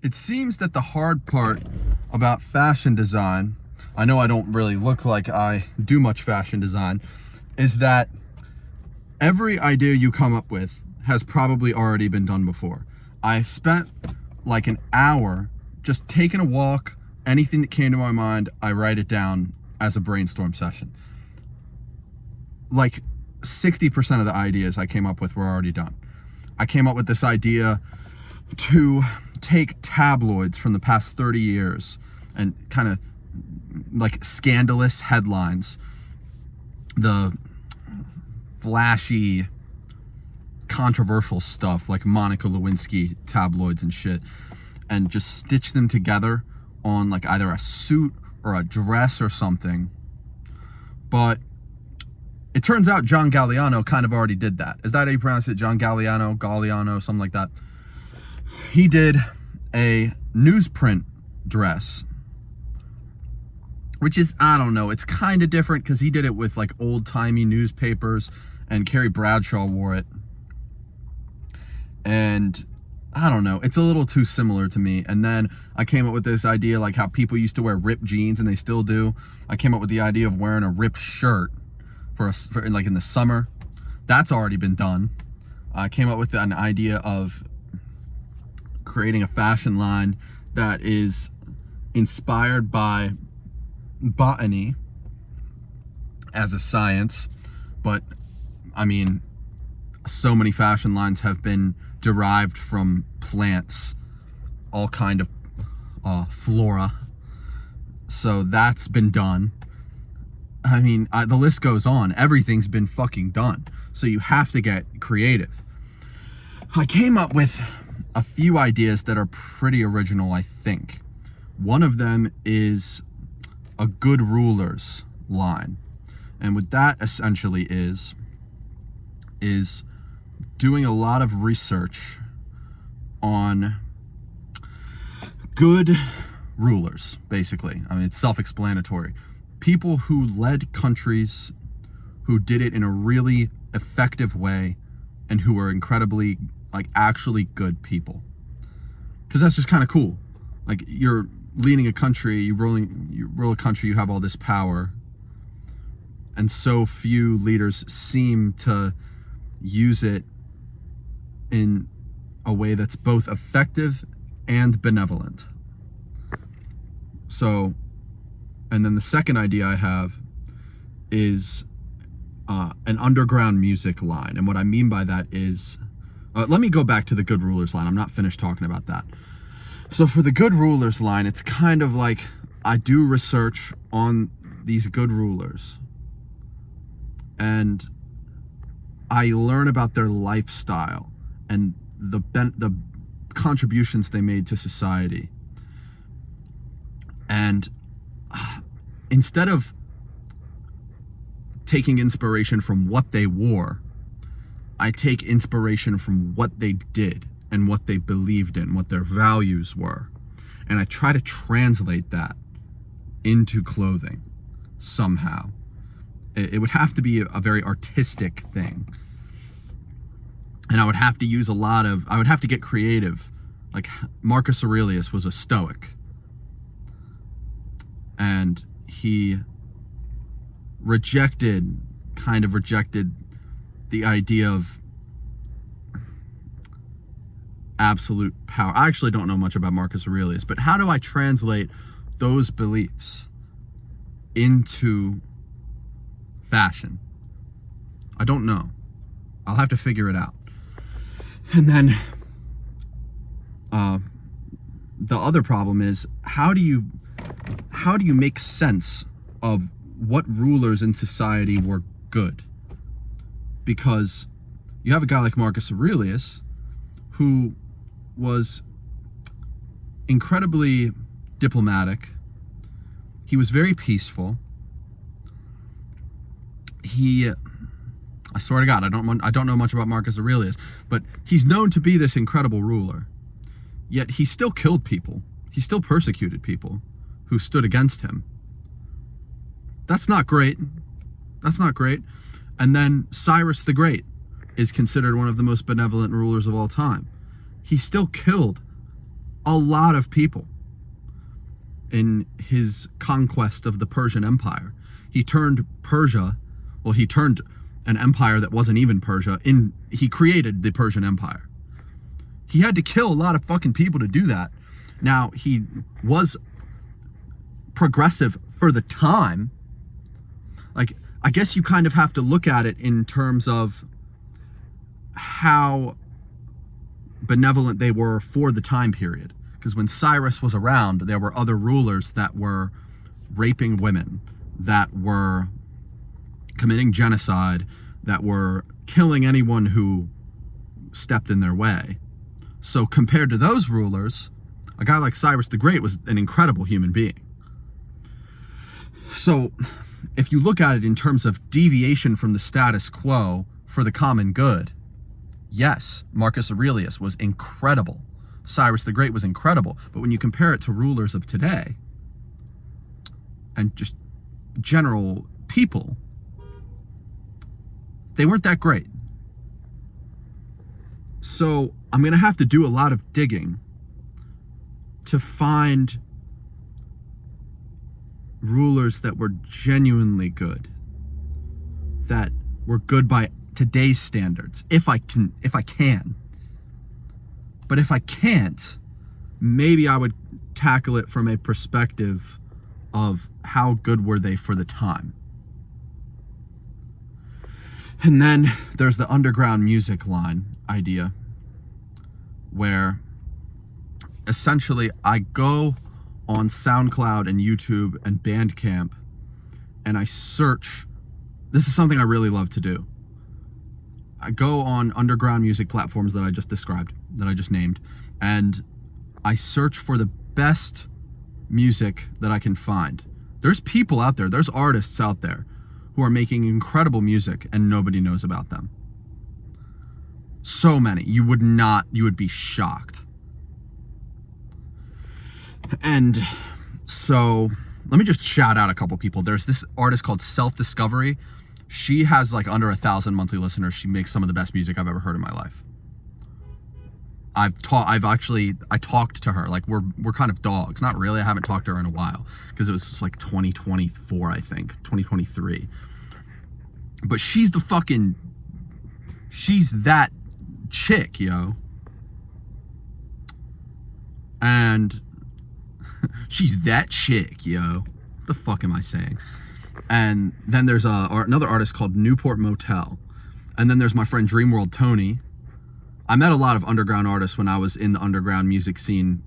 It seems that the hard part about fashion design, I know I don't really look like I do much fashion design, is that every idea you come up with has probably already been done before. I spent like an hour just taking a walk. Anything that came to my mind, I write it down as a brainstorm session. Like 60% of the ideas I came up with were already done. I came up with this idea to take tabloids from the past 30 years and kind of like scandalous headlines, the flashy, controversial stuff like Monica Lewinsky tabloids and shit, and just stitch them together on like either a suit or a dress or something. But it turns out John Galliano kind of already did that. Is that how you pronounce it? John Galliano, something like that. He did a newsprint dress, which is, I don't know, it's kind of different because he did it with like old-timey newspapers, and Carrie Bradshaw wore it. And I don't know, it's a little too similar to me. And then I came up with this idea like how people used to wear ripped jeans, and they still do. I came up with the idea of wearing a ripped shirt for like in the summer. That's already been done. I came up with an idea of creating a fashion line that is inspired by botany as a science, but I mean, so many fashion lines have been derived from plants, all kind of flora. So that's been done. I mean, the list goes on. Everything's been fucking done. So you have to get creative. I came up with a few ideas that are pretty original, I think. One of them is a good rulers line. And what that essentially is doing a lot of research on good rulers, basically. I mean, it's self-explanatory. People who led countries, who did it in a really effective way, and who are incredibly, like, actually good people. Because that's just kind of cool. Like, you're leading a country, you rule a country, you have all this power, and so few leaders seem to use it in a way that's both effective and benevolent. So, and then the second idea I have is an underground music line. And what I mean by that is, let me go back to the good rulers line. I'm not finished talking about that. So for the good rulers line, it's kind of like I do research on these good rulers, and I learn about their lifestyle and the contributions they made to society. And instead of taking inspiration from what they wore, I take inspiration from what they did and what they believed in, what their values were. And I try to translate that into clothing somehow. It would have to be a very artistic thing. And I would have to use I would have to get creative. Like Marcus Aurelius was a Stoic. And he kind of rejected the idea of absolute power. I actually don't know much about Marcus Aurelius, but how do I translate those beliefs into fashion? I don't know. I'll have to figure it out. And then the other problem is, how do you make sense of what rulers in society were good? Because you have a guy like Marcus Aurelius who was incredibly diplomatic. He was very peaceful. I swear to God, I don't know much about Marcus Aurelius, but he's known to be this incredible ruler. Yet he still killed people. He still persecuted people who stood against him. That's not great. That's not great. And then Cyrus the Great is considered one of the most benevolent rulers of all time. He still killed a lot of people in his conquest of the Persian Empire. He turned Persia, well, he turned an empire that wasn't even Persia, he created the Persian Empire. He had to kill a lot of fucking people to do that. Now, he was progressive for the time. Like, I guess you kind of have to look at it in terms of how benevolent they were for the time period. Because when Cyrus was around, there were other rulers that were raping women, that were committing genocide, that were killing anyone who stepped in their way. So compared to those rulers, a guy like Cyrus the Great was an incredible human being. So if you look at it in terms of deviation from the status quo for the common good, yes, Marcus Aurelius was incredible. Cyrus the Great was incredible. But when you compare it to rulers of today and just general people, they weren't that great. So I'm going to have to do a lot of digging to find rulers that were genuinely good, that were good by today's standards, if I can. But if I can't, maybe I would tackle it from a perspective of how good were they for the time. And then there's the underground music line idea, where essentially I go on SoundCloud and YouTube and Bandcamp and I search. This is something I really love to do. I go on underground music platforms that I just described, that I just named, and I search for the best music that I can find. There's people out there, there's artists out there who are making incredible music and nobody knows about them. So many. You would be shocked. And so let me just shout out a couple people. There's this artist called Self Discovery. She has like under 1,000 monthly listeners. She makes some of the best music I've ever heard in my life. I talked to her. Like we're kind of dogs. Not really. I haven't talked to her in a while because it was like 2024, I think, 2023. But she's that chick, yo. And she's that chick, yo. What the fuck am I saying? And then there's another artist called Newport Motel. And then there's my friend Dreamworld Tony. I met a lot of underground artists when I was in the underground music scene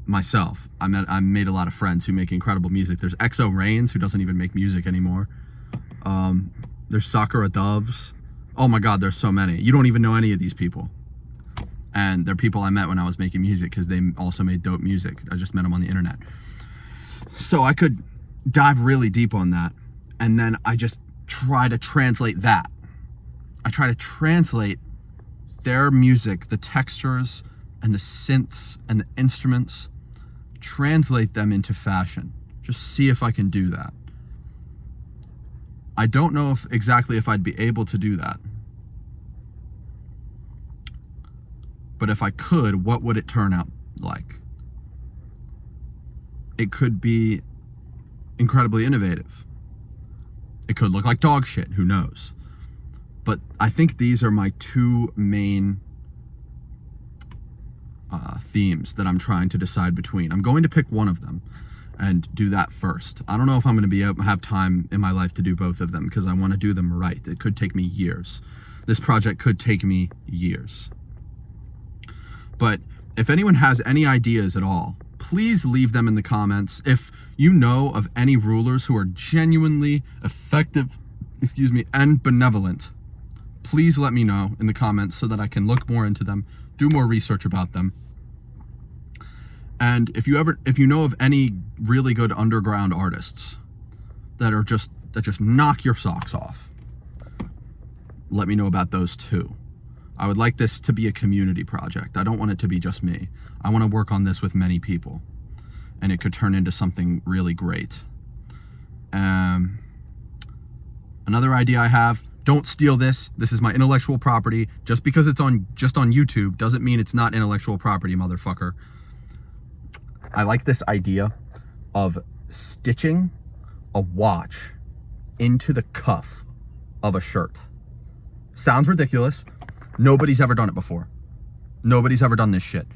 myself. I made a lot of friends who make incredible music. There's XO Rains, who doesn't even make music anymore. There's Sakura Doves. Oh my God, there's so many. You don't even know any of these people. And they're people I met when I was making music because they also made dope music. I just met them on the internet. So I could dive really deep on that. And then I just try to translate that. I try to translate their music, the textures and the synths and the instruments, translate them into fashion. Just see if I can do that. I don't know exactly if I'd be able to do that. But if I could, what would it turn out like? It could be incredibly innovative. It could look like dog shit, who knows? But I think these are my two main themes that I'm trying to decide between. I'm going to pick one of them and do that first. I don't know if I'm going to have time in my life to do both of them because I want to do them right. It could take me years. This project could take me years. But if anyone has any ideas at all, please leave them in the comments. If you know of any rulers who are genuinely effective, and benevolent, please let me know in the comments so that I can look more into them, do more research about them. And if you know of any really good underground artists that just knock your socks off, let me know about those too. I would like this to be a community project. I don't want it to be just me. I want to work on this with many people, and it could turn into something really great. Another idea I have, don't steal this. This is my intellectual property. Just because it's just on YouTube doesn't mean it's not intellectual property, motherfucker. I like this idea of stitching a watch into the cuff of a shirt. Sounds ridiculous. Nobody's ever done it before. Nobody's ever done this shit.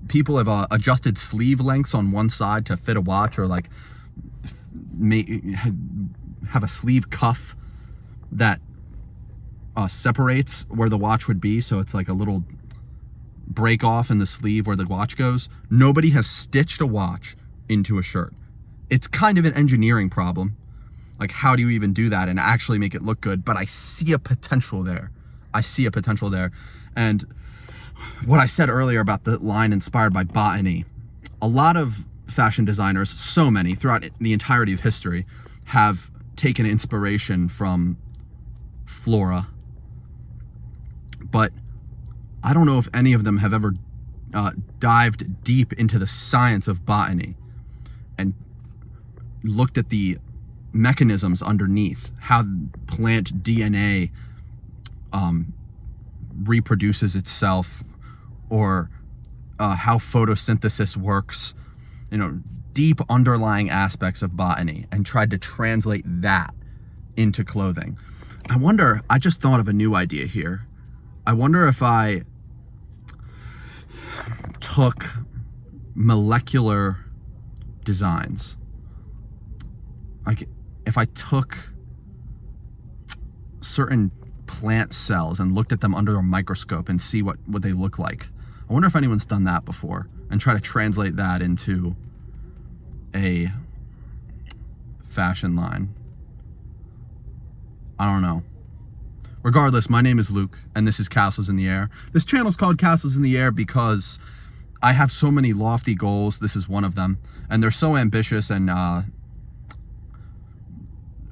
People have adjusted sleeve lengths on one side to fit a watch, or like have a sleeve cuff that separates where the watch would be, so it's like a little break off in the sleeve where the watch goes. Nobody has stitched a watch into a shirt. It's kind of an engineering problem. Like, how do you even do that and actually make it look good? But I see a potential there. And what I said earlier about the line inspired by botany, a lot of fashion designers, so many throughout the entirety of history, have taken inspiration from flora. But I don't know if any of them have ever dived deep into the science of botany and looked at the mechanisms underneath, how plant DNA reproduces itself, or how photosynthesis works, deep underlying aspects of botany, and tried to translate that into clothing. I just thought of a new idea here. I wonder if I took molecular designs, like if I took certain plant cells and looked at them under a microscope and see what they look like. I wonder if anyone's done that before, and try to translate that into a fashion line. I don't know. Regardless, my name is Luke, and this is Castles in the Air. This channel's called Castles in the Air because I have so many lofty goals. This is one of them, and they're so ambitious and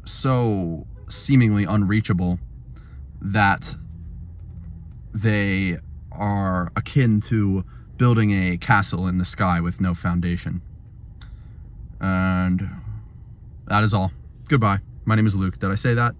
so seemingly unreachable that they are akin to building a castle in the sky with no foundation. And that is all. Goodbye. My name is Luke. Did I say that?